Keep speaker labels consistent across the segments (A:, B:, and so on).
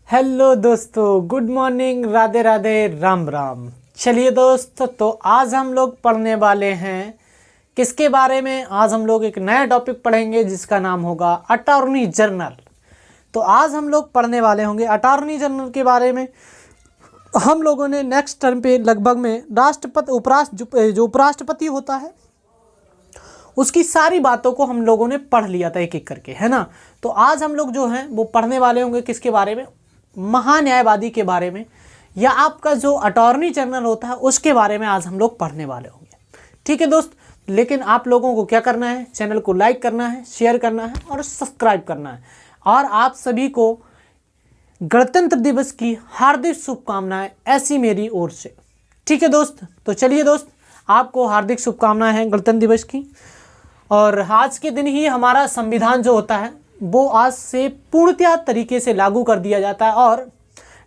A: Hello दोस्तों, good morning, Radhe Radhe, Ram Ram. चलिए दोस्त, तो आज हम लोग पढ़ने वाले हैं किसके बारे में। आज हम लोग एक नया टॉपिक पढ़ेंगे जिसका नाम होगा अटॉर्नी जनरल। तो आज हम लोग पढ़ने वाले होंगे अटॉर्नी जनरल के बारे में। हम लोगों ने नेक्स्ट टर्म पे लगभग में राष्ट्रपति जो उपराष्ट्रपति होता है उसकी सारी बातों को हम लोगों ने पढ़ लिया था एक एक करके, है ना। तो आज हम लोग जो हैं वो पढ़ने वाले होंगे किसके बारे में, महान्यायवादी के बारे में, या आपका जो अटॉर्नी जनरल होता है उसके बारे में आज हम लोग पढ़ने वाले होंगे। ठीक है दोस्त, लेकिन आप लोगों को क्या करना है, चैनल को लाइक करना है, शेयर करना है और सब्सक्राइब करना है। और आप सभी को गणतंत्र दिवस की हार्दिक शुभकामनाएं ऐसी मेरी ओर से। ठीक है दोस्त, तो चलिए दोस्त, आपको हार्दिक शुभकामनाएं हैं गणतंत्र दिवस की। और आज के दिन ही हमारा संविधान जो होता है वो आज से पूर्णतः तरीके से लागू कर दिया जाता है और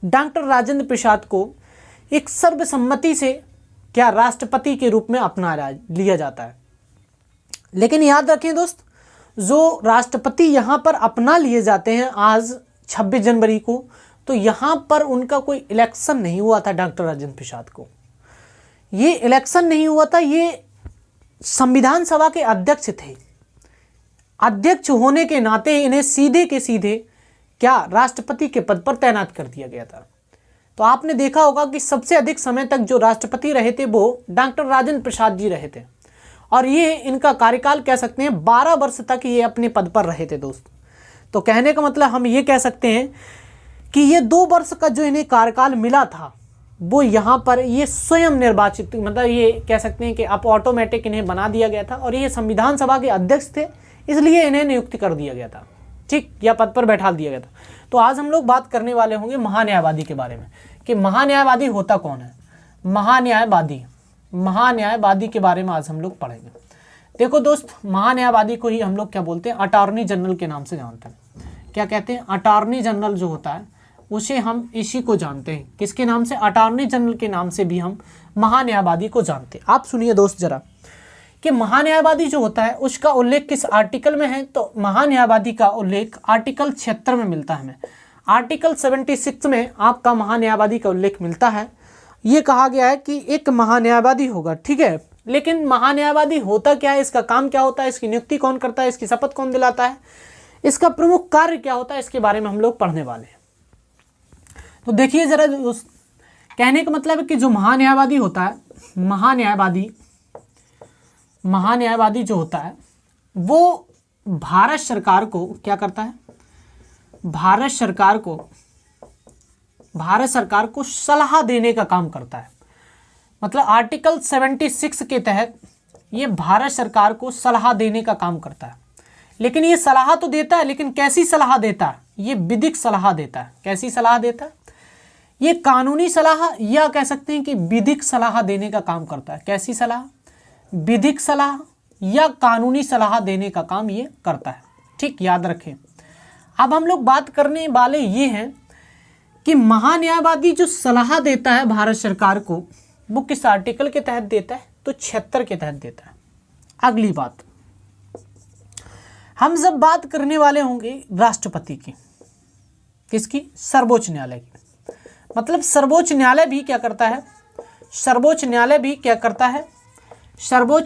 A: डॉक्टर राजेंद्र प्रसाद को एक सर्वसम्मति से क्या राष्ट्रपति के रूप में अपना लिया जाता है। लेकिन याद रखें दोस्त, जो राष्ट्रपति यहाँ पर अपना लिए जाते हैं आज 26 जनवरी को, तो यहाँ पर उनका कोई इलेक्शन नहीं हुआ था। डॉक्टर राजेंद्र प्रसाद को ये इलेक्शन नहीं हुआ था, ये संविधान सभा के अध्यक्ष थे। अध्यक्ष होने के नाते इन्हें सीधे के सीधे क्या राष्ट्रपति के पद पर तैनात कर दिया गया था। तो आपने देखा होगा कि सबसे अधिक समय तक जो राष्ट्रपति रहे थे वो डॉक्टर राजेंद्र प्रसाद जी रहे थे, और ये इनका कार्यकाल कह सकते हैं 12 वर्ष तक ये अपने पद पर रहे थे दोस्त। तो कहने का मतलब हम ये कह सकते हैं कि ये 2 वर्ष का जो इन्हें कार्यकाल मिला था वो यहाँ पर ये स्वयं निर्वाचित, मतलब ये कह सकते हैं कि अब ऑटोमेटिक इन्हें बना दिया गया था, और ये संविधान सभा के अध्यक्ष थे इसलिए इन्हें नियुक्त कर दिया गया था, ठीक, या पद पर बैठा दिया गया था। तो आज हम लोग बात करने वाले होंगे महान्यायवादी के बारे में कि महान्यायवादी होता कौन है। महान्यायवादी के बारे में आज हम लोग पढ़ेंगे। देखो दोस्त, महान्यायवादी को ही हम लोग क्या बोलते हैं, अटॉर्नी जनरल के नाम से जानते हैं। क्या कहते हैं, अटॉर्नी जनरल जो होता है उसे हम इसी को जानते हैं, किसके नाम से, अटॉर्नी जनरल के नाम से भी हम महान्यायवादी को जानते हैं। आप सुनिए दोस्त जरा कि महान्यायवादी जो होता है उसका उल्लेख किस आर्टिकल में है। तो महान्यायवादी का उल्लेख आर्टिकल 76 में मिलता है हमें। आर्टिकल 76 में आपका महान्यायवादी का उल्लेख मिलता है। ये कहा गया है कि एक महान्यायवादी होगा, ठीक है। लेकिन महान्यायवादी होता क्या है, इसका काम क्या होता है, इसकी नियुक्ति कौन करता है, इसकी शपथ कौन दिलाता है, इसका प्रमुख कार्य क्या होता है, इसके बारे में हम लोग पढ़ने वाले हैं। तो देखिए जरा, कहने का मतलब है कि जो महान्यायवादी होता है, महान्यायवादी जो होता है वो भारत सरकार को क्या करता है, भारत सरकार को सलाह देने का काम करता है। मतलब आर्टिकल 76 के तहत ये भारत सरकार को सलाह देने का काम करता है। लेकिन ये सलाह तो देता है, लेकिन कैसी सलाह देता है, ये विधिक सलाह देता है। कैसी सलाह देता है, ये कानूनी सलाह या कह सकते हैं कि विधिक सलाह देने का काम करता है। कैसी सलाह, विधिक सलाह या कानूनी सलाह देने का काम ये करता है, ठीक, याद रखें। अब हम लोग बात करने वाले ये हैं कि महान्यायवादी जो सलाह देता है भारत सरकार को वो किस आर्टिकल के तहत देता है, तो 76 के तहत देता है। अगली बात, हम जब बात करने वाले होंगे राष्ट्रपति की, किसकी, सर्वोच्च न्यायालय की। मतलब सर्वोच्च न्यायालय भी क्या करता है, सर्वोच्च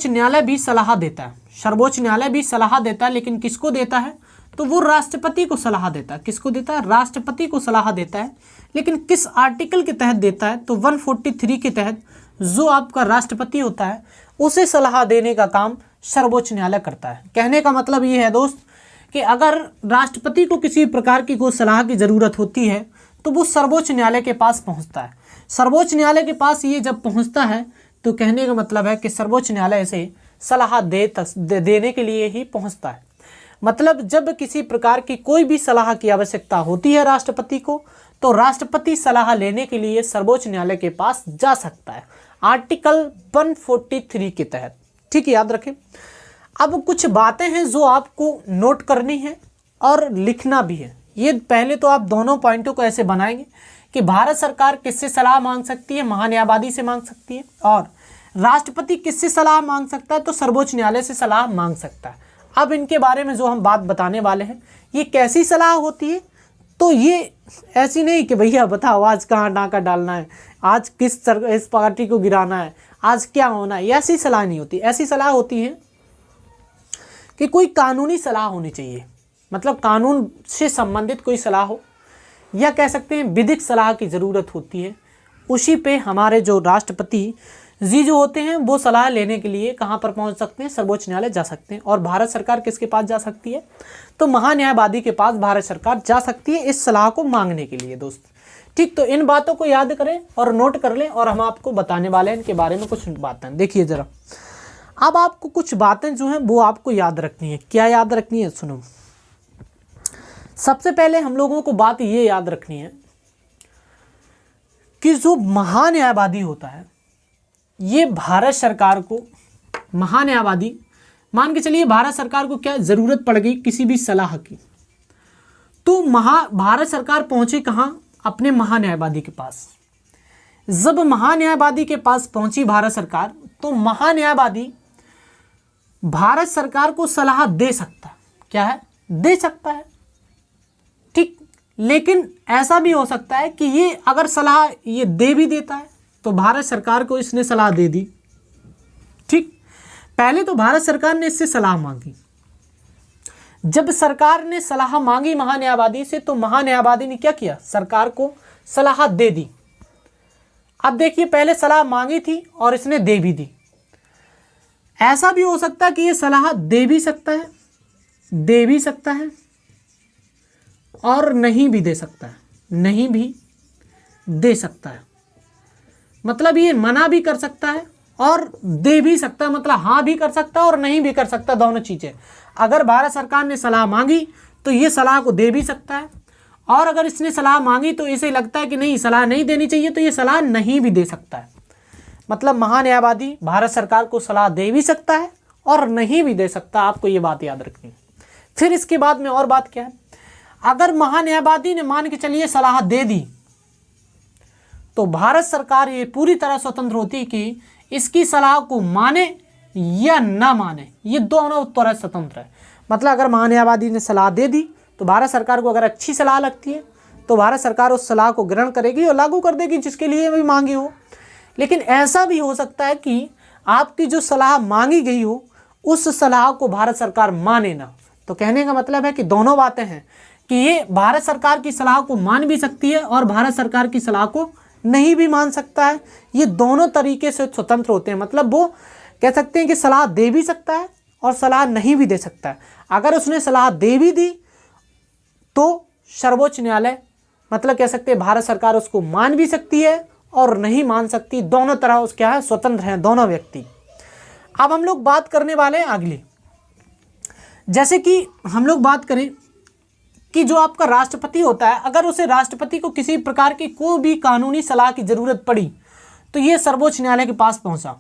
A: न्यायालय भी सलाह देता है। सर्वोच्च न्यायालय भी सलाह देता है, लेकिन किसको देता है, तो वो राष्ट्रपति को सलाह देता है। किसको देता है, राष्ट्रपति को सलाह देता है। लेकिन किस आर्टिकल के तहत देता है, तो 143 के तहत जो आपका राष्ट्रपति होता है उसे सलाह देने का काम सर्वोच्च न्यायालय करता है। कहने का मतलब ये है दोस्त कि अगर राष्ट्रपति को किसी प्रकार की कोई सलाह की ज़रूरत होती है तो वो सर्वोच्च न्यायालय के पास पहुंचता है। सर्वोच्च न्यायालय के पास ये जब पहुंचता है तो कहने का मतलब है कि सर्वोच्च न्यायालय से सलाह देने के लिए ही पहुंचता है। मतलब जब किसी प्रकार की कोई भी सलाह की आवश्यकता होती है राष्ट्रपति को, तो राष्ट्रपति सलाह लेने के लिए सर्वोच्च न्यायालय के पास जा सकता है, आर्टिकल 143 के तहत, ठीक है, याद रखें। अब कुछ बातें हैं जो आपको नोट करनी है और लिखना भी है। ये पहले तो आप दोनों पॉइंटों को ऐसे बनाएंगे कि भारत सरकार किससे सलाह मांग सकती है, महान्यायवादी से मांग सकती है, और राष्ट्रपति किससे सलाह मांग सकता है, तो सर्वोच्च न्यायालय से सलाह मांग सकता है। अब इनके बारे में जो हम बात बताने वाले हैं, ये कैसी सलाह होती है, तो ये ऐसी नहीं कि भैया बताओ आज कहाँ डाका डालना है, आज इस पार्टी को गिराना है, आज क्या होना है, ऐसी सलाह नहीं होती। ऐसी सलाह होती है कि कोई कानूनी सलाह होनी चाहिए, मतलब कानून से संबंधित कोई सलाह हो, या कह सकते हैं विधिक सलाह की ज़रूरत होती है। उसी पे हमारे जो राष्ट्रपति जी जो होते हैं वो सलाह लेने के लिए कहाँ पर पहुँच सकते हैं, सर्वोच्च न्यायालय जा सकते हैं। और भारत सरकार किसके पास जा सकती है, तो महान्यायवादी के पास भारत सरकार जा सकती है इस सलाह को मांगने के लिए दोस्त। ठीक, तो इन बातों को याद करें और नोट कर लें, और हम आपको बताने वाले हैं इनके बारे में कुछ बातें। देखिए ज़रा, अब आपको कुछ बातें जो हैं वो आपको याद रखनी है। क्या याद रखनी है, सुनो। सबसे पहले हम लोगों को बात ये याद रखनी है कि जो महान्यायवादी होता है ये भारत सरकार को, महान्यायवादी मान के चलिए भारत सरकार को क्या ज़रूरत पड़ गई किसी भी सलाह की, तो भारत सरकार पहुंची कहाँ, अपने महान्यायवादी के पास। जब महान्यायवादी के पास पहुंची भारत सरकार, तो महान्यायवादी भारत सरकार को सलाह दे सकता है। क्या है, दे सकता है। ठीक, लेकिन ऐसा भी हो सकता है कि ये अगर सलाह ये दे भी देता है तो भारत सरकार को इसने सलाह दे दी। ठीक, पहले तो भारत सरकार ने इससे सलाह मांगी। जब सरकार ने सलाह मांगी महान्यायवादी से, तो महान्यायवादी ने क्या किया, सरकार को सलाह दे दी। अब देखिए, पहले सलाह मांगी थी और इसने दे भी दी। ऐसा भी हो सकता है कि ये सलाह दे भी सकता है और नहीं भी दे सकता है, नहीं भी दे सकता है। मतलब ये मना भी कर सकता है और दे भी सकता है, मतलब हाँ भी कर सकता है और नहीं भी कर सकता, दोनों चीज़ें। अगर भारत सरकार ने सलाह मांगी तो ये सलाह को दे भी सकता है, और अगर इसने सलाह मांगी तो इसे लगता है कि नहीं सलाह नहीं देनी चाहिए, तो ये सलाह नहीं भी दे सकता है। मतलब महान्यायवादी भारत सरकार को सलाह दे भी सकता है और नहीं भी दे सकता। आपको ये बात याद रखनी है। फिर इसके बाद में और बात क्या है, अगर महान्यायवादी ने मान के चलिए सलाह दे दी, तो भारत सरकार ये पूरी तरह स्वतंत्र होती कि इसकी सलाह को माने या ना माने, ये दोनों तरह स्वतंत्र है। मतलब अगर महान्यायवादी ने सलाह दे दी तो भारत सरकार को अगर अच्छी सलाह लगती है तो भारत सरकार उस सलाह को ग्रहण करेगी और लागू कर देगी जिसके लिए भी मांगी हो। लेकिन ऐसा भी हो सकता है कि आपकी जो सलाह मांगी गई हो उस सलाह को भारत सरकार माने ना। तो कहने का मतलब है कि दोनों बातें हैं कि ये भारत सरकार की सलाह को मान भी सकती है और भारत सरकार की सलाह को नहीं भी मान सकता है। ये दोनों तरीके से स्वतंत्र होते हैं। मतलब वो कह सकते हैं कि सलाह दे भी सकता है और सलाह नहीं भी दे सकता है। अगर उसने सलाह दे भी दी तो सर्वोच्च न्यायालय, मतलब कह सकते हैं भारत सरकार उसको मान भी सकती है और नहीं मान सकती। दोनों तरह उस क्या है, स्वतंत्र हैं दोनों व्यक्ति। अब हम लोग बात करने वाले हैं अगली, जैसे कि हम लोग बात करें कि जो आपका राष्ट्रपति होता है, अगर उसे राष्ट्रपति को किसी प्रकार की कोई भी कानूनी सलाह की ज़रूरत पड़ी तो ये सर्वोच्च न्यायालय के पास पहुंचा।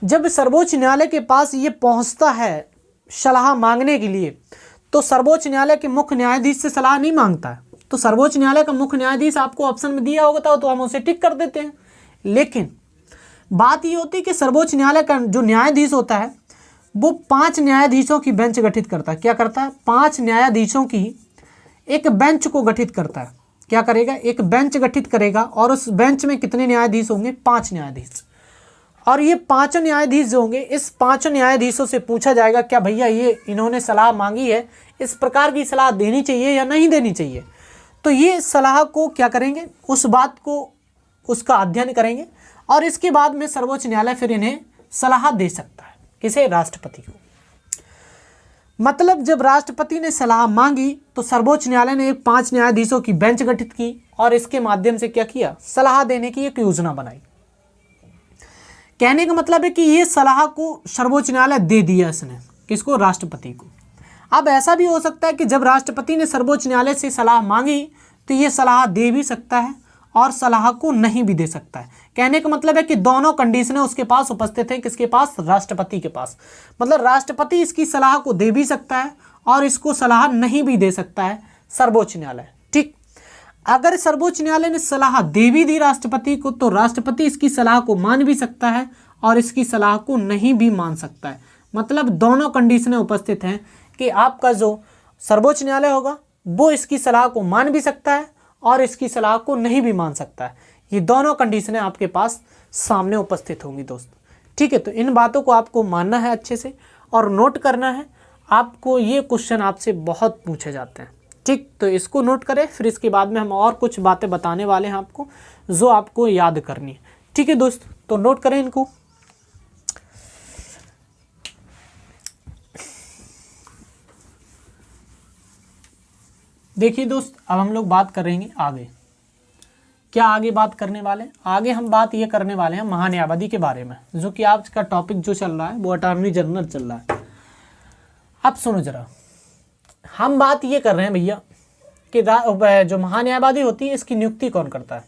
A: जब सर्वोच्च न्यायालय के पास ये पहुंचता है सलाह मांगने के लिए, तो सर्वोच्च न्यायालय के मुख्य न्यायाधीश से सलाह नहीं मांगता है। तो सर्वोच्च न्यायालय का मुख्य न्यायाधीश आपको ऑप्शन में दिया होगा तो हम उसे टिक कर देते हैं। लेकिन बात ये होती है कि सर्वोच्च न्यायालय का जो न्यायाधीश होता है वो 5 न्यायाधीशों की बेंच गठित करता है। क्या करता है, 5 न्यायाधीशों की एक बेंच को गठित करता है। क्या करेगा, एक बेंच गठित करेगा और उस बेंच में कितने न्यायाधीश होंगे, 5 न्यायाधीश। और ये 5 न्यायाधीश जो होंगे, इस 5 न्यायाधीशों से पूछा जाएगा क्या भैया ये इन्होंने सलाह मांगी है, इस प्रकार की सलाह देनी चाहिए या नहीं देनी चाहिए। तो ये सलाह को क्या करेंगे, उस बात को उसका अध्ययन करेंगे और इसके बाद में सर्वोच्च न्यायालय फिर इन्हें सलाह दे सकता है। किसे, राष्ट्रपति को। मतलब जब राष्ट्रपति ने सलाह मांगी तो सर्वोच्च न्यायालय ने 5 न्यायाधीशों की बेंच गठित की और इसके माध्यम से क्या किया, सलाह देने की एक योजना बनाई। कहने का मतलब है कि ये सलाह को सर्वोच्च न्यायालय दे दिया इसने, किसको, राष्ट्रपति को। अब ऐसा भी हो सकता है कि जब राष्ट्रपति ने सर्वोच्च न्यायालय से सलाह मांगी तो ये सलाह दे भी सकता है और सलाह को नहीं भी दे सकता है। कहने का मतलब है कि दोनों कंडीशनें उसके पास उपस्थित हैं। किसके पास, राष्ट्रपति के पास। मतलब राष्ट्रपति इसकी सलाह को दे भी सकता है और इसको सलाह नहीं भी दे सकता है सर्वोच्च न्यायालय। ठीक, अगर सर्वोच्च न्यायालय ने सलाह दे भी दी राष्ट्रपति को तो राष्ट्रपति इसकी सलाह को मान भी सकता है और इसकी सलाह को नहीं भी मान सकता है। मतलब दोनों कंडीशनें उपस्थित हैं कि आपका जो सर्वोच्च न्यायालय होगा वो इसकी सलाह को मान भी सकता है और इसकी सलाह को नहीं भी मान सकता है। ये दोनों कंडीशनें आपके पास सामने उपस्थित होंगी दोस्त। ठीक है, तो इन बातों को आपको मानना है अच्छे से और नोट करना है। आपको ये क्वेश्चन आपसे बहुत पूछे जाते हैं। ठीक, तो इसको नोट करें, फिर इसके बाद में हम और कुछ बातें बताने वाले हैं आपको जो आपको याद करनी है। ठीक है दोस्त, तो नोट करें इनको। देखिए दोस्त, अब हम लोग बात करेंगे आगे। क्या आगे बात करने वाले हैं? आगे हम बात ये करने वाले हैं महान्यायवादी के बारे में, जो कि आज का टॉपिक जो चल रहा है वो अटॉर्नी जनरल चल रहा है। अब सुनो जरा, हम बात ये कर रहे हैं भैया कि जो महान्यायवादी होती है इसकी नियुक्ति कौन करता है?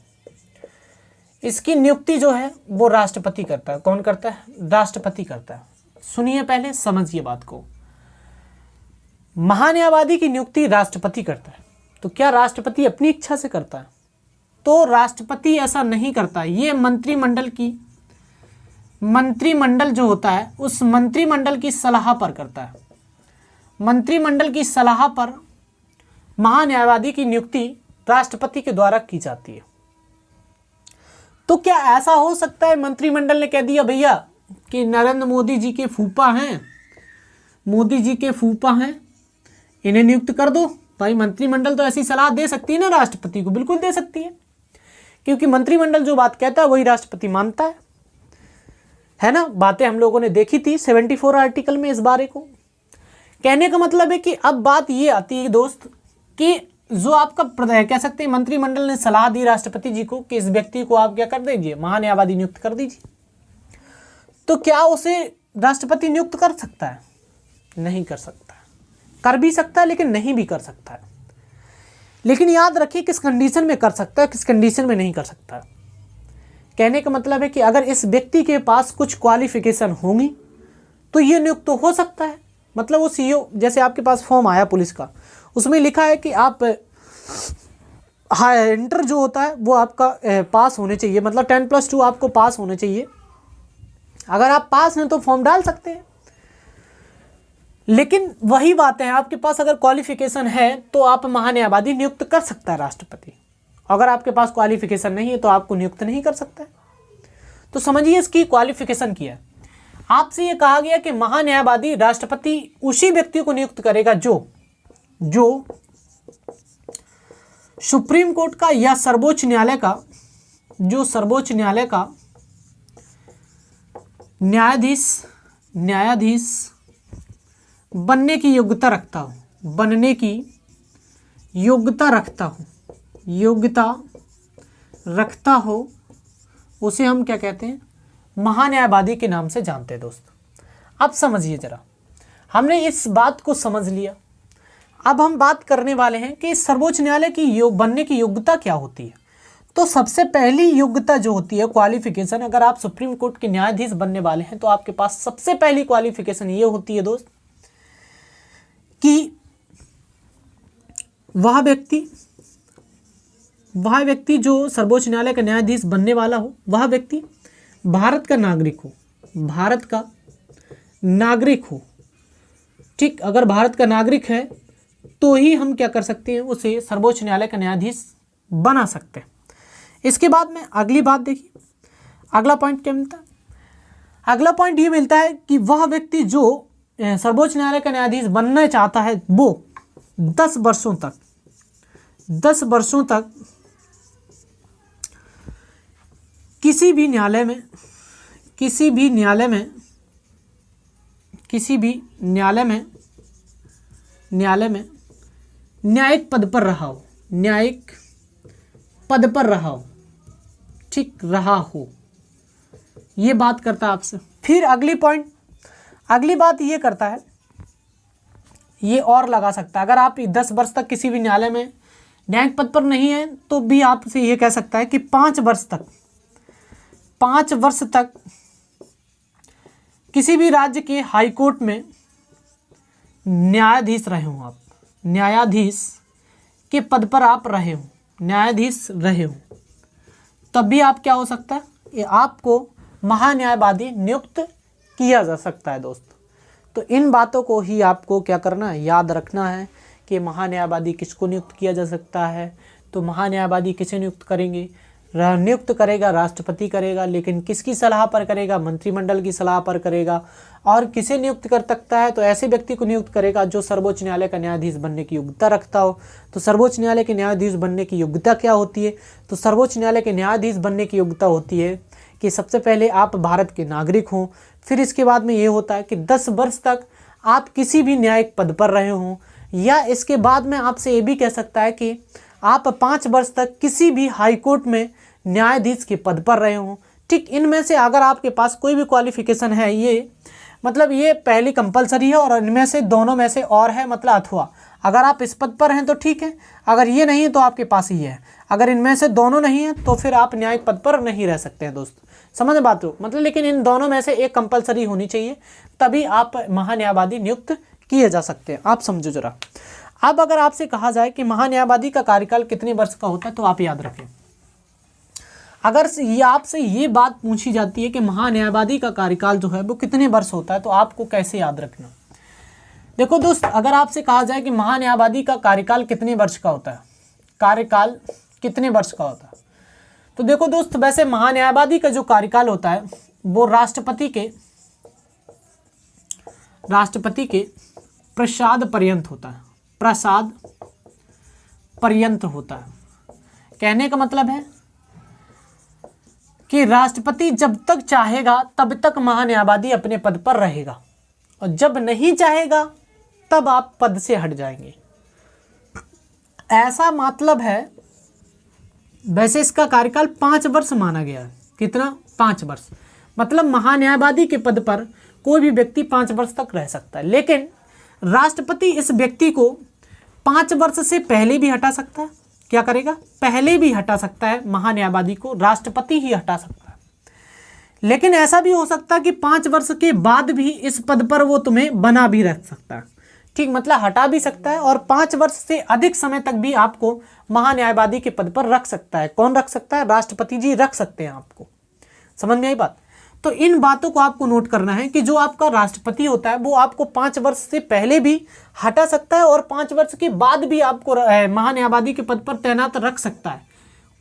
A: इसकी नियुक्ति जो है वो राष्ट्रपति करता है। कौन करता है? राष्ट्रपति करता है। सुनिए, पहले समझिए बात को। महान्यायवादी की नियुक्ति राष्ट्रपति करता है। तो क्या राष्ट्रपति अपनी इच्छा से करता है? तो राष्ट्रपति ऐसा नहीं करता। ये मंत्रिमंडल जो होता है उस मंत्रिमंडल की सलाह पर करता है। मंत्रिमंडल की सलाह पर महान्यायवादी की नियुक्ति राष्ट्रपति के द्वारा की जाती है। तो क्या ऐसा हो सकता है मंत्रिमंडल ने कह दिया भैया कि नरेंद्र मोदी जी के फूफा हैं, इन्हें नियुक्त कर दो? भाई मंत्रिमंडल तो ऐसी सलाह दे सकती है ना राष्ट्रपति को, बिल्कुल दे सकती है, क्योंकि मंत्रिमंडल जो बात कहता है वही राष्ट्रपति मानता है ना। बातें हम लोगों ने देखी थी 74 आर्टिकल में इस बारे को। कहने का मतलब है कि अब बात ये आती है दोस्त कि जो आपका कह सकते हैं मंत्रिमंडल ने सलाह दी राष्ट्रपति जी को कि इस व्यक्ति को आप क्या कर दीजिए, महान्यायवादी नियुक्त कर दीजिए। तो क्या उसे राष्ट्रपति नियुक्त कर सकता है? नहीं कर सकता। कर भी सकता है लेकिन नहीं भी कर सकता है। लेकिन याद रखिए किस कंडीशन में कर सकता है, किस कंडीशन में नहीं कर सकता है। कहने का मतलब है कि अगर इस व्यक्ति के पास कुछ क्वालिफिकेशन होंगी तो ये नियुक्त तो हो सकता है। मतलब वो सीईओ, जैसे आपके पास फॉर्म आया पुलिस का, उसमें लिखा है कि आप इंटर जो होता है वो आपका पास होने चाहिए, मतलब 10+2 आपको पास होने चाहिए। अगर आप पास हैं तो फॉर्म डाल सकते हैं। लेकिन वही बात है, आपके पास अगर क्वालिफिकेशन है तो आप महान्यायवादी नियुक्त कर सकता है राष्ट्रपति। अगर आपके पास क्वालिफिकेशन नहीं है तो आपको नियुक्त नहीं कर सकता है। तो समझिए इसकी क्वालिफिकेशन क्या है। आपसे ये कहा गया कि महान्यायवादी राष्ट्रपति उसी व्यक्ति को नियुक्त करेगा जो सुप्रीम कोर्ट का या सर्वोच्च न्यायालय का न्यायाधीश बनने की योग्यता रखता हो, उसे हम क्या कहते हैं? महान्यायवादी के नाम से जानते हैं दोस्त। अब समझिए जरा, हमने इस बात को समझ लिया। अब हम बात करने वाले हैं कि सर्वोच्च न्यायालय की बनने की योग्यता क्या होती है। तो सबसे पहली योग्यता जो होती है, क्वालिफिकेशन, अगर आप सुप्रीम कोर्ट के न्यायाधीश बनने वाले हैं तो आपके पास सबसे पहली क्वालिफिकेशन ये होती है दोस्त कि वह व्यक्ति जो सर्वोच्च न्यायालय का न्यायाधीश बनने वाला हो, वह व्यक्ति भारत का नागरिक हो। ठीक, अगर भारत का नागरिक है तो ही हम क्या कर सकते हैं, उसे सर्वोच्च न्यायालय का न्यायाधीश बना सकते हैं। इसके बाद में अगली बात देखिए, अगला पॉइंट क्या मिलता है? अगला पॉइंट ये मिलता है कि वह व्यक्ति जो सर्वोच्च न्यायालय का न्यायाधीश बनना चाहता है वो 10 वर्षों तक किसी भी न्यायालय में न्यायिक पद पर रहा हो, ठीक रहा हो, ये बात करता है आपसे। फिर अगली बात ये करता है, ये और लगा सकता है, अगर आप 10 वर्ष तक किसी भी न्यायालय में न्यायिक पद पर नहीं है तो भी आपसे ये कह सकता है कि 5 वर्ष तक किसी भी राज्य के हाई कोर्ट में न्यायाधीश रहे हो, आप न्यायाधीश के पद पर आप रहे हो, तब भी आप क्या हो सकता है, ये आपको महान्यायवादी नियुक्त किया जा सकता है दोस्त। तो इन बातों को ही आपको क्या करना है, याद रखना है कि महान्यायवादी किसको नियुक्त किया जा सकता है, तो महान्यायवादी किसे नियुक्त करेंगे, नियुक्त करेगा राष्ट्रपति करेगा, लेकिन किसकी सलाह पर करेगा, मंत्रिमंडल की सलाह पर करेगा। और किसे नियुक्त कर सकता है, तो ऐसे व्यक्ति को नियुक्त करेगा जो सर्वोच्च न्यायालय का न्यायाधीश बनने की योग्यता रखता हो। तो सर्वोच्च न्यायालय के न्यायाधीश बनने की योग्यता क्या होती है, तो सर्वोच्च न्यायालय के न्यायाधीश बनने की योग्यता होती है कि सबसे पहले आप भारत के नागरिक हों, फिर इसके बाद में ये होता है कि 10 वर्ष तक आप किसी भी न्यायिक पद पर रहे हों, या इसके बाद में आपसे ये भी कह सकता है कि आप 5 वर्ष तक किसी भी हाई कोर्ट में न्यायाधीश के पद पर रहे हों। ठीक, इनमें से अगर आपके पास कोई भी क्वालिफिकेशन है, ये मतलब ये पहली कंपलसरी है, और इनमें से दोनों में से और है, मतलब अथवा अगर आप इस पद पर हैं तो ठीक है, अगर ये नहीं है तो आपके पास ही है, अगर इनमें से दोनों नहीं है तो फिर आप न्यायिक पद पर नहीं रह सकते हैं दोस्त, समझ बात हो, मतलब लेकिन इन दोनों में से एक कंपलसरी होनी चाहिए, तभी आप महान्यायवादी नियुक्त किए जा सकते हैं। आप समझो जरा। अब अगर आपसे कहा जाए कि महान्यायवादी का कार्यकाल कितने वर्ष का होता है, तो आप याद रखें, अगर ये आपसे ये बात पूछी जाती है कि महान्यायवादी का कार्यकाल जो है वो कितने वर्ष होता है, तो आपको कैसे याद रखना। देखो दोस्त, अगर आपसे कहा जाए कि महान्यायवादी का कार्यकाल कितने वर्ष का होता है, कार्यकाल कितने वर्ष का होता है, तो देखो दोस्त, वैसे महान्यायवादी का जो कार्यकाल होता है वो राष्ट्रपति के प्रसाद पर्यंत होता है, प्रसाद पर्यंत होता है। कहने का मतलब है कि राष्ट्रपति जब तक चाहेगा तब तक महान्यायवादी अपने पद पर रहेगा, और जब नहीं चाहेगा तब आप पद से हट जाएंगे, ऐसा मतलब है। वैसे इसका कार्यकाल 5 वर्ष माना गया है। कितना? 5 वर्ष। मतलब महान्यायवादी के पद पर कोई भी व्यक्ति 5 वर्ष तक रह सकता है, लेकिन राष्ट्रपति इस व्यक्ति को 5 वर्ष से पहले भी हटा सकता है। क्या करेगा? पहले भी हटा सकता है, महान्यायवादी को राष्ट्रपति ही हटा सकता है। लेकिन ऐसा भी हो सकता है कि 5 वर्ष के बाद भी इस पद पर वो तुम्हें बना भी रख सकता है। ठीक, मतलब हटा भी सकता है, और 5 वर्ष से अधिक समय तक भी आपको महान्यायवादी के पद पर रख सकता है। कौन रख सकता है? राष्ट्रपति जी रख सकते हैं आपको। समझ में आई बात? तो इन बातों को आपको नोट करना है कि जो आपका राष्ट्रपति होता है वो आपको 5 वर्ष से पहले भी हटा सकता है, और 5 वर्ष के बाद भी आपको महान्यायवादी के पद पर तैनात रख सकता है।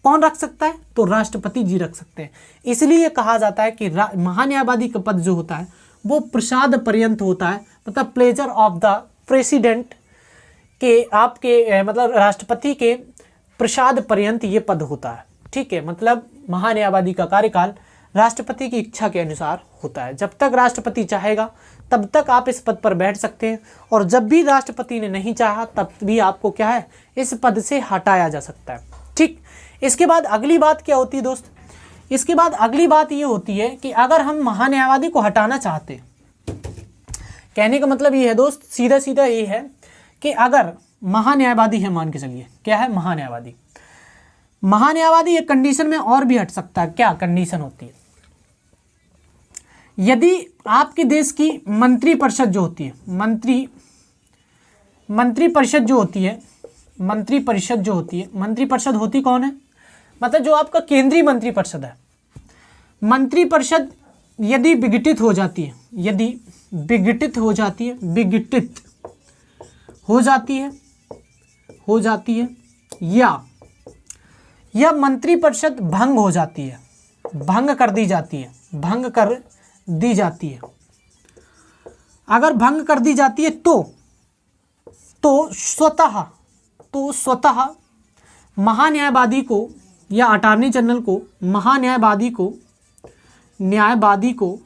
A: कौन रख सकता है? तो राष्ट्रपति जी रख सकते हैं। इसलिए कहा जाता है कि महान्यायवादी का पद जो होता है वो प्रसाद पर्यंत होता है, मतलब प्लेजर ऑफ द प्रेसिडेंट के आपके मतलब राष्ट्रपति के प्रसाद पर्यंत ये पद होता है। ठीक है, मतलब महान्यायवादी का कार्यकाल राष्ट्रपति की इच्छा के अनुसार होता है। जब तक राष्ट्रपति चाहेगा तब तक आप इस पद पर बैठ सकते हैं, और जब भी राष्ट्रपति ने नहीं चाहा तब भी आपको क्या है, इस पद से हटाया जा सकता है। ठीक, इसके बाद अगली बात क्या होती है दोस्त? इसके बाद अगली बात ये होती है कि अगर हम महान्यायवादी को हटाना चाहते हैं, कहने का मतलब ये है दोस्त, सीधा सीधा ये है कि अगर महान्यायवादी है, मान के चलिए क्या है, महान्यायवादी एक कंडीशन में और भी हट सकता है। क्या कंडीशन होती है? यदि आपके देश की मंत्रिपरिषद जो होती है, मंत्रिपरिषद जो होती है, मंत्रिपरिषद होती कौन है? मतलब जो आपका केंद्रीय मंत्रिपरिषद है, मंत्रिपरिषद यदि विघटित हो जाती है, या मंत्रिपरिषद भंग हो जाती है, भंग कर दी जाती है, अगर भंग कर दी जाती है तो स्वतः महान्यायवादी को या अटॉर्नी जनरल को, न्यायवादी को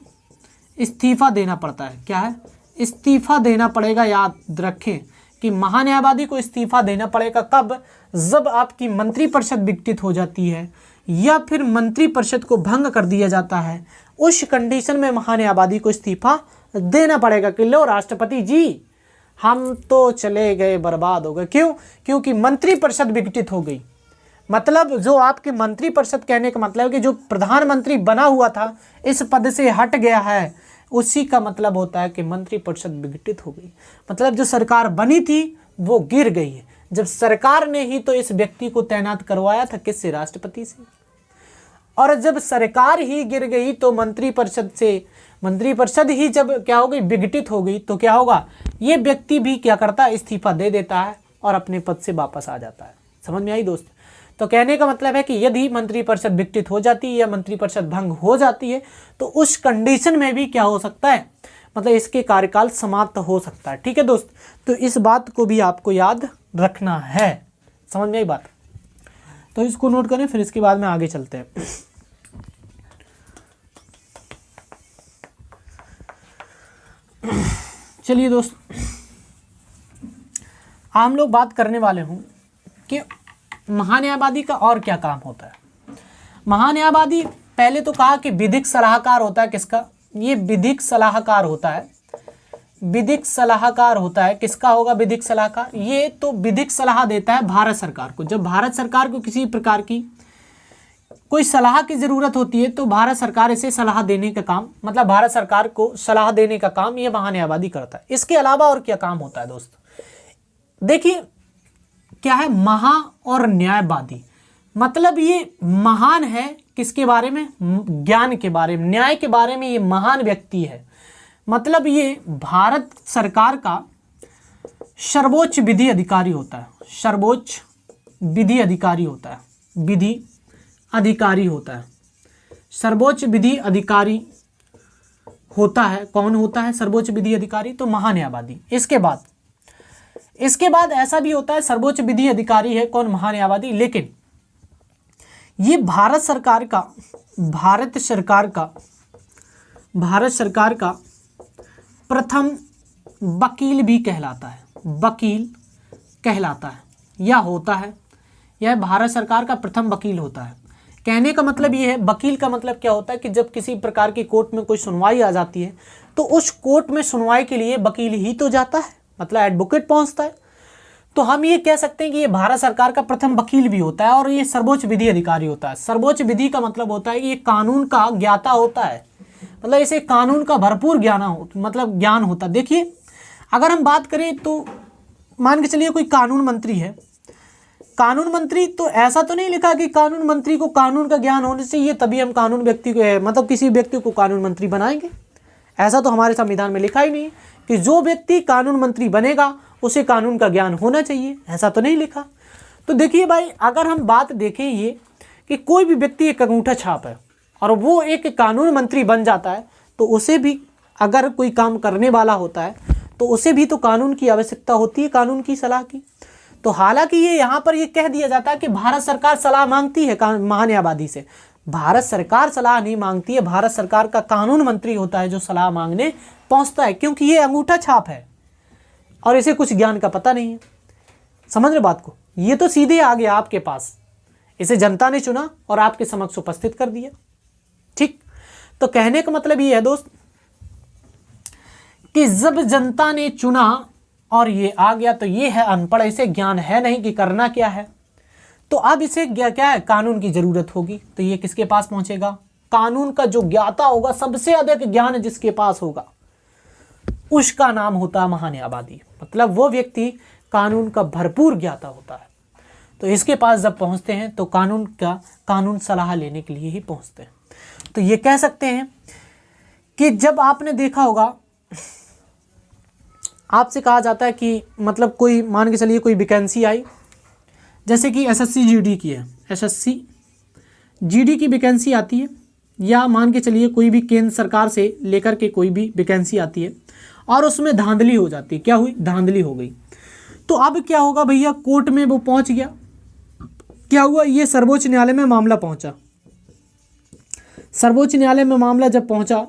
A: इस्तीफा देना पड़ता है। क्या है? इस्तीफा देना पड़ेगा। याद रखें कि महान्यायवादी को इस्तीफा देना पड़ेगा। कब? जब आपकी मंत्रिपरिषद विघटित हो जाती है या फिर मंत्रिपरिषद को भंग कर दिया जाता है, उस कंडीशन में महान्यायवादी को इस्तीफा देना पड़ेगा कि लो राष्ट्रपति जी, हम तो चले गए, बर्बाद हो गए। क्यों? क्योंकि मंत्रिपरिषद विघटित हो गई। मतलब जो आपकी मंत्रिपरिषद, कहने का मतलब है कि जो प्रधानमंत्री बना हुआ था इस पद से हट गया है, उसी का मतलब होता है कि मंत्रिपरिषद विघटित हो गई। मतलब जो सरकार बनी थी वो गिर गई है। जब सरकार ने ही तो इस व्यक्ति को तैनात करवाया था, किससे? राष्ट्रपति से। और जब सरकार ही गिर गई तो मंत्रिपरिषद ही जब क्या हो गई, विघटित हो गई, तो क्या होगा, ये व्यक्ति भी क्या करता है, इस्तीफा दे देता है। और अपने पद से वापस आ जाता है। समझ में आई दोस्त? तो कहने का मतलब है कि यदि मंत्रिपरिषद विघटित हो जाती है या मंत्रिपरिषद भंग हो जाती है तो उस कंडीशन में भी क्या हो सकता है, मतलब इसके कार्यकाल समाप्त हो सकता है। ठीक है दोस्त, तो इस बात को भी आपको याद रखना है। समझ में आई बात? तो इसको नोट करें, फिर इसके बाद में आगे चलते हैं। चलिए दोस्त, हम लोग बात करने वाले हूं कि महान्यायवादी का और क्या काम होता है। महान्यायवादी पहले तो कहा कि विधिक सलाहकार होता है। किसका? ये विधिक सलाहकार होता है। विधिक सलाहकार होता है। किसका होगा विधिक सलाहकार? ये तो विधिक सलाह देता है भारत सरकार को। जब भारत सरकार को किसी प्रकार की कोई सलाह की जरूरत होती है तो भारत सरकार इसे सलाह देने का काम, मतलब भारत सरकार को सलाह देने का काम ये महान्यायवादी करता है। इसके अलावा और क्या काम होता है दोस्त? देखिए क्या है, महा और न्यायवादी, मतलब ये महान है किसके बारे में? ज्ञान के बारे में, न्याय के बारे में ये महान व्यक्ति है। मतलब ये भारत सरकार का सर्वोच्च विधि अधिकारी होता है। सर्वोच्च विधि अधिकारी होता है। विधि अधिकारी होता है। सर्वोच्च विधि अधिकारी होता है। कौन होता है सर्वोच्च विधि अधिकारी? तो महान्यायवादी। इसके बाद ऐसा भी होता है, सर्वोच्च विधि अधिकारी है कौन? महान्यायवादी। लेकिन ये भारत सरकार का प्रथम वकील भी कहलाता है। वकील कहलाता है या होता है। यह भारत सरकार का प्रथम वकील होता है। कहने का मतलब ये है, वकील का मतलब क्या होता है कि जब किसी प्रकार की कोर्ट में कोई सुनवाई आ जाती है तो उस कोर्ट में सुनवाई के लिए वकील ही तो जाता है, मतलब एडवोकेट पहुंचता है। तो हम ये कह सकते हैं कि ये भारत सरकार का प्रथम वकील भी होता है और ये सर्वोच्च विधि अधिकारी होता है। सर्वोच्च विधि का मतलब होता है कि ये कानून का ज्ञाता होता है, मतलब इसे कानून का भरपूर ज्ञान होता है। देखिए अगर हम बात करें तो मान के चलिए कोई कानून मंत्री है। कानून मंत्री तो ऐसा तो नहीं लिखा कि कानून मंत्री को कानून का ज्ञान होने से ये तभी हम कानून व्यक्ति को, मतलब किसी व्यक्ति को कानून मंत्री बनाएंगे। ऐसा तो हमारे संविधान में लिखा ही नहीं कि जो व्यक्ति कानून मंत्री बनेगा उसे कानून का ज्ञान होना चाहिए, ऐसा तो नहीं लिखा। तो देखिए भाई, अगर हम बात देखें ये कि कोई भी व्यक्ति एक अंगूठा छाप है और वो एक कानून मंत्री बन जाता है तो उसे भी, अगर कोई काम करने वाला होता है तो उसे भी तो कानून की आवश्यकता होती है, कानून की सलाह की। तो हालांकि ये यहाँ पर ये कह दिया जाता है कि भारत सरकार सलाह मांगती है महान्यायवादी से। भारत सरकार सलाह नहीं मांगती है, भारत सरकार का कानून मंत्री होता है जो सलाह मांगने पहुंचता है, क्योंकि ये अंगूठा छाप है और इसे कुछ ज्ञान का पता नहीं है। समझ रहे बात को? ये तो सीधे आ गया आपके पास, इसे जनता ने चुना और आपके समक्ष उपस्थित कर दिया। ठीक, तो कहने का मतलब ये है दोस्त कि जब जनता ने चुना और ये आ गया तो ये है अनपढ़, इसे ज्ञान है नहीं कि करना क्या है। तो अब इसे क्या है, कानून की जरूरत होगी तो ये किसके पास पहुंचेगा? कानून का जो ज्ञाता होगा, सबसे अधिक ज्ञान जिसके पास होगा उसका नाम होता है महान्यायवादी। मतलब वो व्यक्ति कानून का भरपूर ज्ञाता होता है। तो इसके पास जब पहुंचते हैं तो कानून सलाह लेने के लिए ही पहुंचते हैं। तो ये कह सकते हैं कि जब आपने देखा होगा, आपसे कहा जाता है कि मतलब कोई मान के चलिए कोई वैकेंसी आई, जैसे कि एसएससी जीडी की है, एसएससी जीडी की वैकेंसी आती है, या मान के चलिए कोई भी केंद्र सरकार से लेकर के कोई भी वैकेंसी आती है और उसमें धांधली हो जाती है। क्या हुई? धांधली हो गई। तो अब क्या होगा भैया, कोर्ट में वो पहुंच गया। क्या हुआ? ये सर्वोच्च न्यायालय में मामला पहुंचा। सर्वोच्च न्यायालय में मामला जब पहुंचा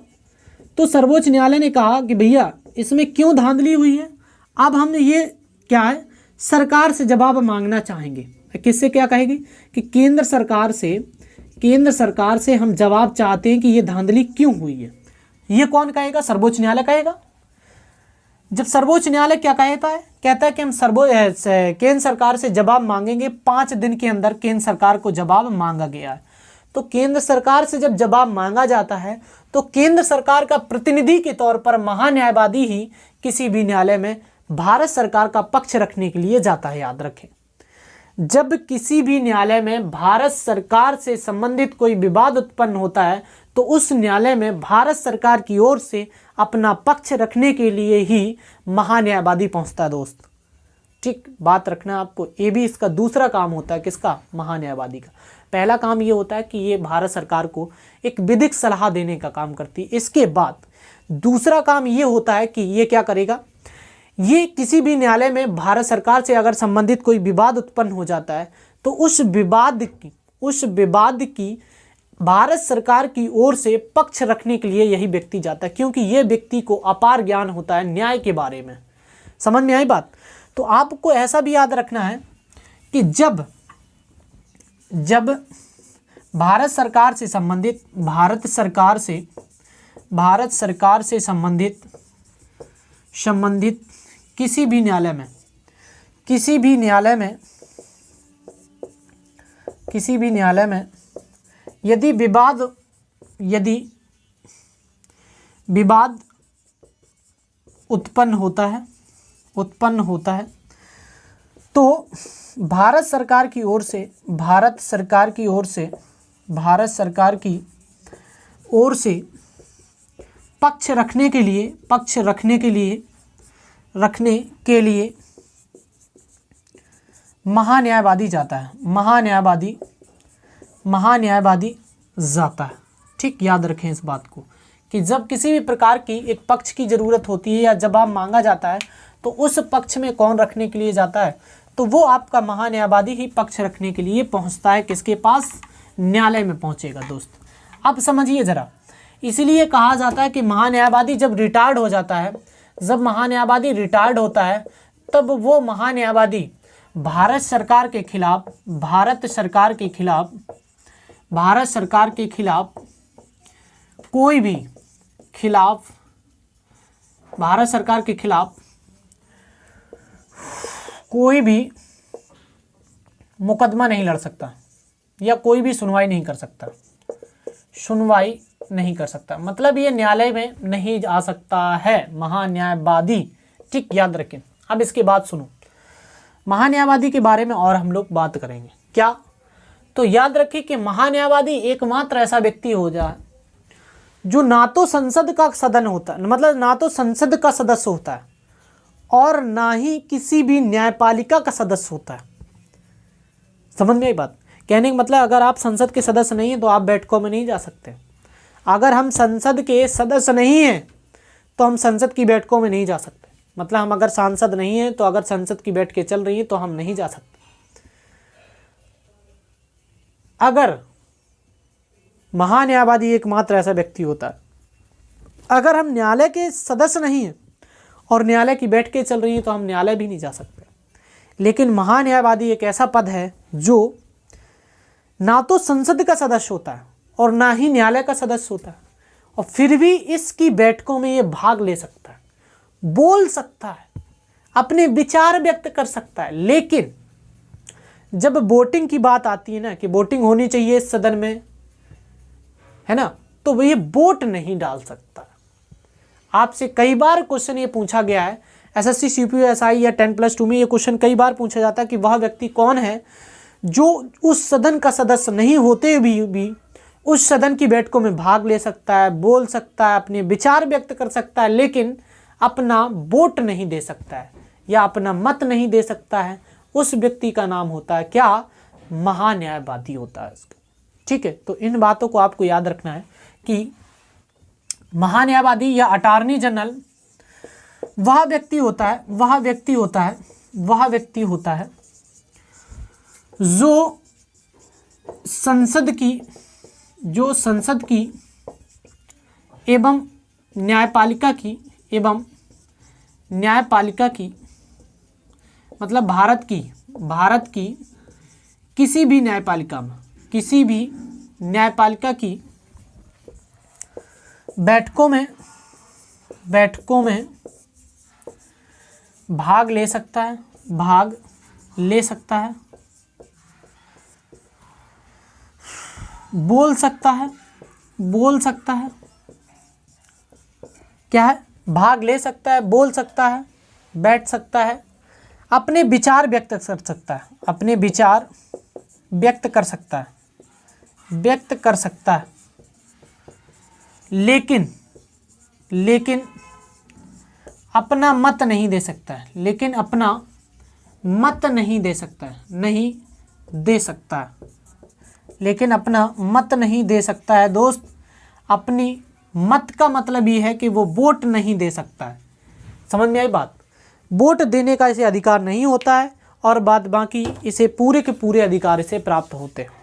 A: तो सर्वोच्च न्यायालय ने कहा कि भैया इसमें क्यों धांधली हुई है, अब हम ये क्या है, सरकार से जवाब मांगना चाहेंगे। किससे क्या कहेगी कि केंद्र सरकार से हम जवाब चाहते हैं कि ये धांधली क्यों हुई है। ये कौन कहेगा? सर्वोच्च न्यायालय कहेगा। जब सर्वोच्च न्यायालय क्या कहता है कि हम केंद्र सरकार से जवाब मांगेंगे। 5 दिन के अंदर केंद्र सरकार को जवाब मांगा गया है। तो केंद्र सरकार से जब जवाब मांगा जाता है तो केंद्र सरकार का प्रतिनिधि के तौर पर महान्यायवादी ही किसी भी न्यायालय में भारत सरकार का पक्ष रखने के लिए जाता है। याद रखें, जब किसी भी न्यायालय में भारत सरकार से संबंधित कोई विवाद उत्पन्न होता है तो उस न्यायालय में भारत सरकार की ओर से अपना पक्ष रखने के लिए ही महान्यायवादी पहुंचता है दोस्त। ठीक, बात रखना आपको। ये भी इसका दूसरा काम होता है, किसका? महान्यायवादी का। पहला काम ये होता है कि ये भारत सरकार को एक विधिक सलाह देने का काम करती है। इसके बाद दूसरा काम ये होता है कि ये क्या करेगा, ये किसी भी न्यायालय में भारत सरकार से अगर संबंधित कोई विवाद उत्पन्न हो जाता है तो उस विवाद की भारत सरकार की ओर से पक्ष रखने के लिए यही व्यक्ति जाता है, क्योंकि ये व्यक्ति को अपार ज्ञान होता है न्याय के बारे में। समझ में आई बात? तो आपको ऐसा भी याद रखना है कि जब भारत सरकार से संबंधित किसी भी न्यायालय में यदि विवाद उत्पन्न होता है तो भारत सरकार की ओर से पक्ष रखने के लिए महान्यायवादी जाता है। महान्यायवादी जाता है। ठीक, याद रखें इस बात को कि जब किसी भी प्रकार की एक पक्ष की ज़रूरत होती है या जवाब मांगा जाता है तो उस पक्ष में कौन रखने के लिए जाता है? तो वो आपका महान्यायवादी ही पक्ष रखने के लिए पहुंचता है। किसके पास? न्यायालय में पहुंचेगा दोस्त। अब समझिए ज़रा, इसीलिए कहा जाता है कि महान्यायवादी जब रिटायर्ड होता है तब वो महान्यायवादी भारत सरकार के खिलाफ कोई भी मुकदमा नहीं लड़ सकता या कोई भी सुनवाई नहीं कर सकता। मतलब ये न्यायालय में नहीं आ सकता है महान्यायवादी। ठीक, याद रखें। अब इसके बाद सुनो, महान्यायवादी के बारे में और हम लोग बात करेंगे। क्या? तो याद रखें कि महान्यायवादी एकमात्र ऐसा व्यक्ति हो जाए जो ना तो संसद का सदन होता है, मतलब ना तो संसद का सदस्य होता है और ना ही किसी भी न्यायपालिका का सदस्य होता है। समझ में आई बात? कहने का मतलब अगर आप संसद के सदस्य नहीं हैं तो आप बैठकों में नहीं जा सकते। अगर हम संसद के सदस्य नहीं हैं तो हम संसद की बैठकों में नहीं जा सकते। मतलब हम अगर सांसद नहीं हैं तो अगर संसद की बैठकें चल रही हैं तो हम नहीं जा सकते। अगर महान्यायवादी एकमात्र ऐसा व्यक्ति होता है, अगर हम न्यायालय के सदस्य नहीं हैं और न्यायालय की बैठकें चल रही हैं तो हम न्यायालय भी नहीं जा सकते। लेकिन महान्यायवादी एक ऐसा पद है जो ना तो संसद का सदस्य होता है और ना ही न्यायालय का सदस्य होता है, और फिर भी इसकी बैठकों में ये भाग ले सकता है, बोल सकता है, अपने विचार व्यक्त कर सकता है। लेकिन जब वोटिंग की बात आती है ना कि वोटिंग होनी चाहिए इस सदन में, है ना, तो वो ये वोट नहीं डाल सकता। आपसे कई बार क्वेश्चन ये पूछा गया है, एसएससी सीपीयू या 10+2 में ये क्वेश्चन कई बार पूछा जाता है कि वह व्यक्ति कौन है जो उस सदन का सदस्य नहीं होते भी उस सदन की बैठकों में भाग ले सकता है, बोल सकता है, अपने विचार व्यक्त कर सकता है, लेकिन अपना वोट नहीं दे सकता है या अपना मत नहीं दे सकता है। उस व्यक्ति का नाम होता है क्या? महान्यायवादी होता है उसका। ठीक है, तो इन बातों को आपको याद रखना है कि महान्यायवादी या अटॉर्नी जनरल वह व्यक्ति होता है जो संसद की एवं न्यायपालिका की मतलब भारत की किसी भी न्यायपालिका की बैठकों में भाग ले सकता है, बोल सकता है, क्या है? भाग ले सकता है, बोल सकता है, बैठ सकता है, अपने विचार व्यक्त कर सकता है, लेकिन अपना मत नहीं दे सकता है, मत नहीं दे सकता है, नहीं दे सकता है, लेकिन अपना मत नहीं दे सकता है दोस्त। अपनी मत का मतलब ये है कि वो वोट नहीं दे सकता है। समझ में आई बात? वोट देने का इसे अधिकार नहीं होता है और बाद बाकी इसे पूरे के पूरे अधिकार इसे प्राप्त होते हैं।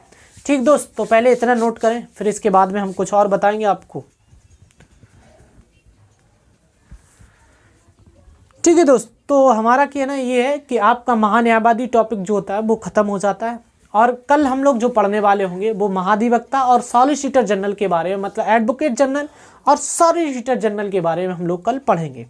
A: ठीक दोस्त, तो पहले इतना नोट करें, फिर इसके बाद में हम कुछ और बताएंगे आपको। ठीक है दोस्त, तो हमारा कहना ये है कि आपका महान्यायवादी टॉपिक जो होता है वो ख़त्म हो जाता है और कल हम लोग जो पढ़ने वाले होंगे वो महाधिवक्ता और सॉलिसिटर जनरल के बारे में, मतलब एडवोकेट जनरल और सॉलिसिटर जनरल के बारे में हम लोग कल पढ़ेंगे।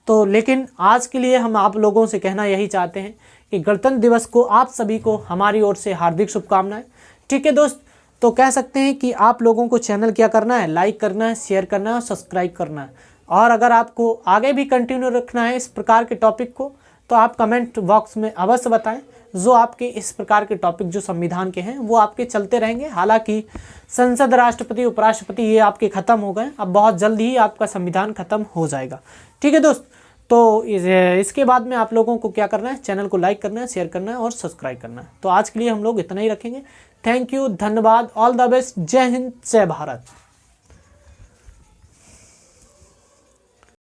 A: तो लेकिन आज के लिए हम आप लोगों से कहना यही चाहते हैं कि गणतंत्र दिवस को आप सभी को हमारी ओर से हार्दिक शुभकामनाएं। ठीक है दोस्त, तो कह सकते हैं कि आप लोगों को चैनल क्या करना है, लाइक करना है, शेयर करना है और सब्सक्राइब करना है। और अगर आपको आगे भी कंटिन्यू रखना है इस प्रकार के टॉपिक को तो आप कमेंट बॉक्स में अवश्य बताएं। जो आपके इस प्रकार के टॉपिक जो संविधान के हैं वो आपके चलते रहेंगे। हालांकि संसद, राष्ट्रपति, उपराष्ट्रपति ये आपके ख़त्म हो गए, अब बहुत जल्द ही आपका संविधान ख़त्म हो जाएगा। ठीक है दोस्त, तो इसके बाद में आप लोगों को क्या करना है, चैनल को लाइक करना है, शेयर करना है और सब्सक्राइब करना है। तो आज के लिए हम लोग इतना ही रखेंगे। थैंक यू, धन्यवाद, ऑल द बेस्ट, जय हिंद, जय भारत।